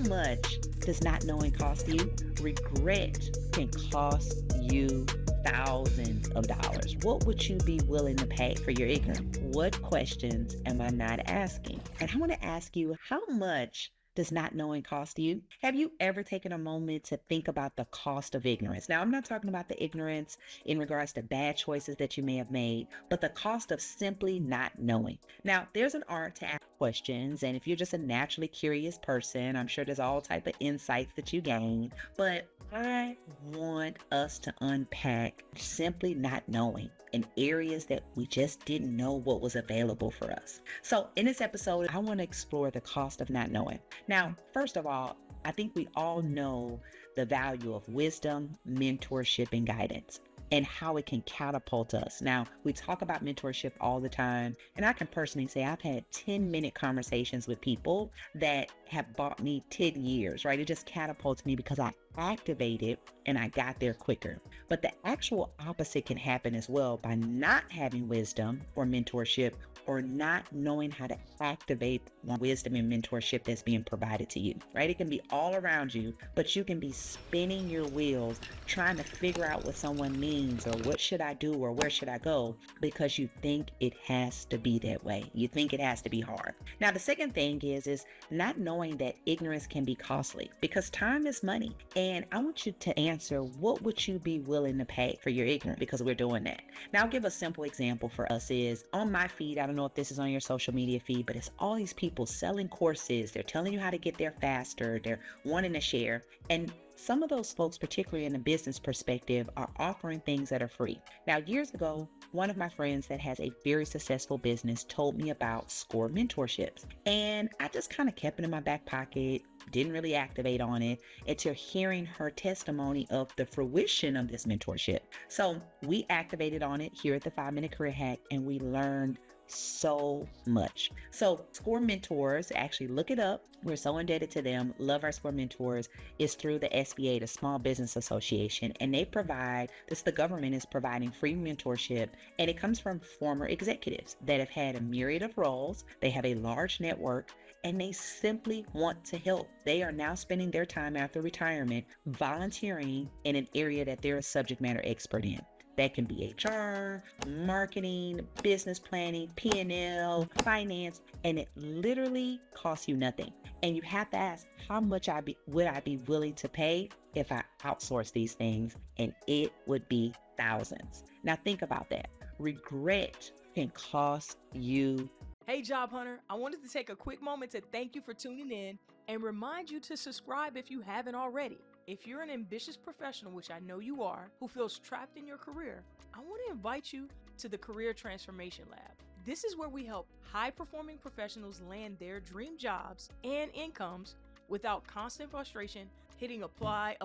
much does not knowing cost you? Regret can cost you thousands of dollars. What would you be willing to pay for your ignorance? What questions am I not asking? And I want to ask you, how much does not knowing cost you? Have you ever taken a moment to think about the cost of ignorance? Now, I'm not talking about the ignorance in regards to bad choices that you may have made, but the cost of simply not knowing. Now, there's an art to ask questions, and if you're just a naturally curious person, I'm sure there's all type of insights that you gain, but I want us to unpack simply not knowing in areas that we just didn't know what was available for us. So in this episode, I want to explore the cost of not knowing. Now, first of all, I think we all know the value of wisdom, mentorship, and guidance, and how it can catapult us. Now, we talk about mentorship all the time, and I can personally say I've had 10-minute conversations with people that have bought me 10 years, right? It just catapults me because I activated and I got there quicker. But the actual opposite can happen as well by not having wisdom or mentorship, or not knowing how to activate wisdom and mentorship that's being provided to you, right? It can be all around you, but you can be spinning your wheels trying to figure out what someone means, or what should I do, or where should I go, because you think it has to be that way. You think it has to be hard. Now, the second thing is not knowing that ignorance can be costly, because time is money. And I want you to answer, what would you be willing to pay for your ignorance? Because we're doing that. Now, I'll give a simple example for us is on my feed. I don't know if this is on your social media feed, but it's all these people selling courses. They're telling you how to get there faster. They're wanting to share. And some of those folks, particularly in a business perspective, are offering things that are free. Now, years ago, one of my friends that has a very successful business told me about SCORE mentorships. And I just kind of kept it in my back pocket, didn't really activate on it until hearing her testimony of the fruition of this mentorship. So we activated on it here at the 5-Minute Career Hack, and we learned so much. So SCORE Mentors, actually look it up. We're so indebted to them. Love our SCORE Mentors. Is through the SBA, the Small Business Association, and they provide this. The government is providing free mentorship, and it comes from former executives that have had a myriad of roles. They have a large network, and they simply want to help. They are now spending their time after retirement volunteering in an area that they're a subject matter expert in. That can be HR, marketing, business planning, P&L, finance, and it literally costs you nothing. And you have to ask, how much would I be willing to pay if I outsource these things? And it would be thousands. Now think about that. Regret can cost you. Hey Job Hunter, I wanted to take a quick moment to thank you for tuning in and remind you to subscribe if you haven't already. If you're an ambitious professional, which I know you are, who feels trapped in your career, I want to invite you to the Career Transformation Lab. This is where we help high-performing professionals land their dream jobs and incomes without constant frustration, hitting apply,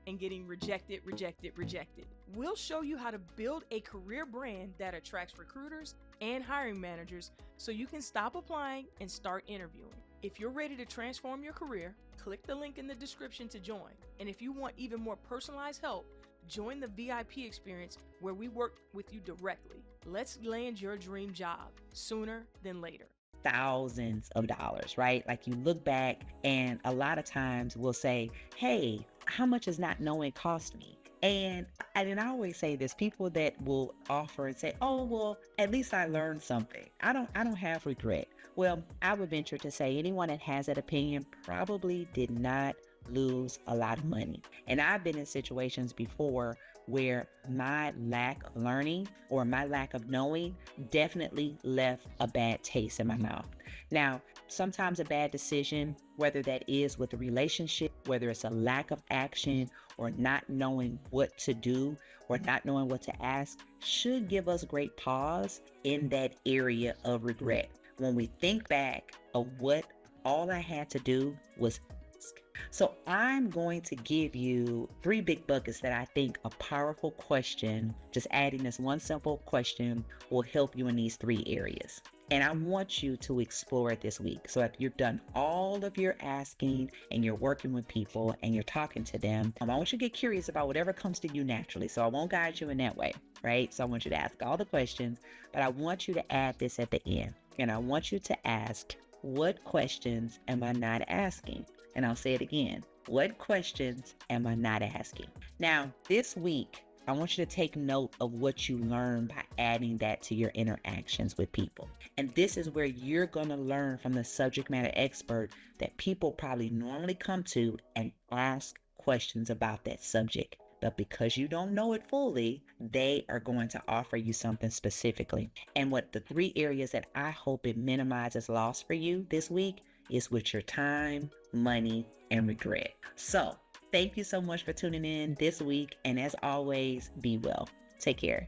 and getting rejected. We'll show you how to build a career brand that attracts recruiters and hiring managers so you can stop applying and start interviewing. If you're ready to transform your career, click the link in the description to join. And if you want even more personalized help, join the VIP experience where we work with you directly. Let's land your dream job sooner than later. Thousands of dollars, right? Like you look back, and a lot of times we'll say, hey, how much does not knowing cost me? And I always say this, people that will offer and say, oh, well, at least I learned something. I don't have regret. Well, I would venture to say anyone that has that opinion probably did not lose a lot of money. And I've been in situations before where my lack of learning or my lack of knowing definitely left a bad taste in my mouth. Now, sometimes a bad decision, whether that is with a relationship, whether it's a lack of action or not knowing what to do or not knowing what to ask, should give us great pause in that area of regret. When we think back of what all I had to do was ask. So I'm going to give you 3 big buckets that I think a powerful question, just adding this one simple question, will help you in these 3 areas. And I want you to explore it this week. So if you've done all of your asking and you're working with people and you're talking to them, I want you to get curious about whatever comes to you naturally. So I won't guide you in that way, right? So I want you to ask all the questions, but I want you to add this at the end. And I want you to ask, What questions am I not asking? And I'll say it again. What questions am I not asking? Now, this week, I want you to take note of what you learn by adding that to your interactions with people. And this is where you're going to learn from the subject matter expert that people probably normally come to and ask questions about that subject. But because you don't know it fully, they are going to offer you something specifically. And what the 3 areas that I hope it minimizes loss for you this week is with your time, money, and regret. So thank you so much for tuning in this week. And as always, be well. Take care.